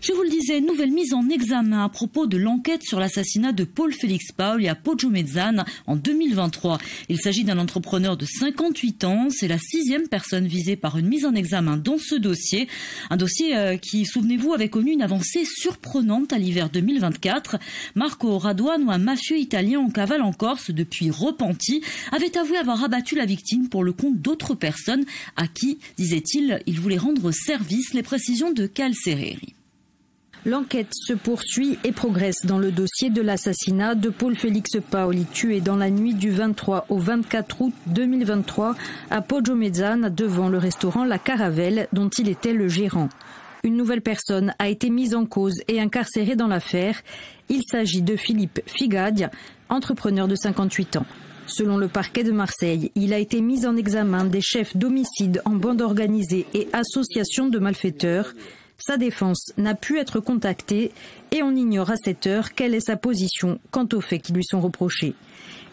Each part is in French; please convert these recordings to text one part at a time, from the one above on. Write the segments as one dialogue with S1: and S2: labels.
S1: Je vous le disais, nouvelle mise en examen à propos de l'enquête sur l'assassinat de Paul Félix Paoli à Poggiomezzane en 2023. Il s'agit d'un entrepreneur de 58 ans. C'est la 6e personne visée par une mise en examen dans ce dossier. Un dossier qui, souvenez-vous, avait connu une avancée surprenante à l'hiver 2024. Marco Raduano, un mafieux italien en cavale en Corse depuis repenti, avait avoué avoir abattu la victime pour le compte d'autres personnes à qui, disait-il, il voulait rendre service. Les précisions de Calcereri.
S2: L'enquête se poursuit et progresse dans le dossier de l'assassinat de Paul Félix Paoli, tué dans la nuit du 23 au 24 août 2023 à Poggiomezzane devant le restaurant La Caravelle dont il était le gérant. Une nouvelle personne a été mise en cause et incarcérée dans l'affaire. Il s'agit de Philippe Figadia, entrepreneur de 58 ans. Selon le parquet de Marseille, il a été mis en examen des chefs d'homicide en bande organisée et association de malfaiteurs. Sa défense n'a pu être contactée et on ignore à cette heure quelle est sa position quant aux faits qui lui sont reprochés.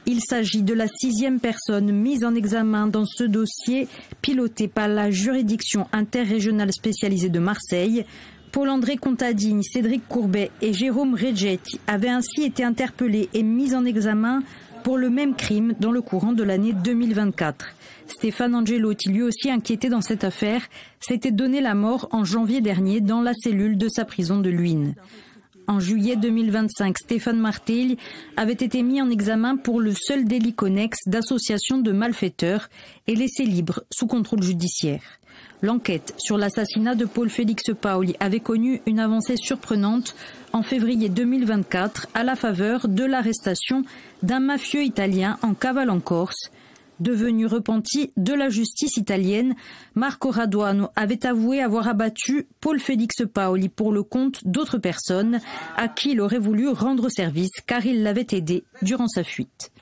S2: Il s'agit de la 6e personne mise en examen dans ce dossier piloté par la juridiction interrégionale spécialisée de Marseille. Paul-André Contadini, Cédric Courbet et Jérôme Reggetti avaient ainsi été interpellés et mis en examen pour le même crime dans le courant de l'année 2024. Stéphane Angelotti, lui aussi inquiété dans cette affaire, s'était donné la mort en janvier dernier dans la cellule de sa prison de Luynes. En juillet 2025, Stéphane Martelli avait été mis en examen pour le seul délit connexe d'association de malfaiteurs et laissé libre sous contrôle judiciaire. L'enquête sur l'assassinat de Paul Félix Paoli avait connu une avancée surprenante en février 2024 à la faveur de l'arrestation d'un mafieux italien en cavale en Corse. Devenu repenti de la justice italienne, Marco Raduano avait avoué avoir abattu Paul Félix Paoli pour le compte d'autres personnes à qui il aurait voulu rendre service car il l'avait aidé durant sa fuite.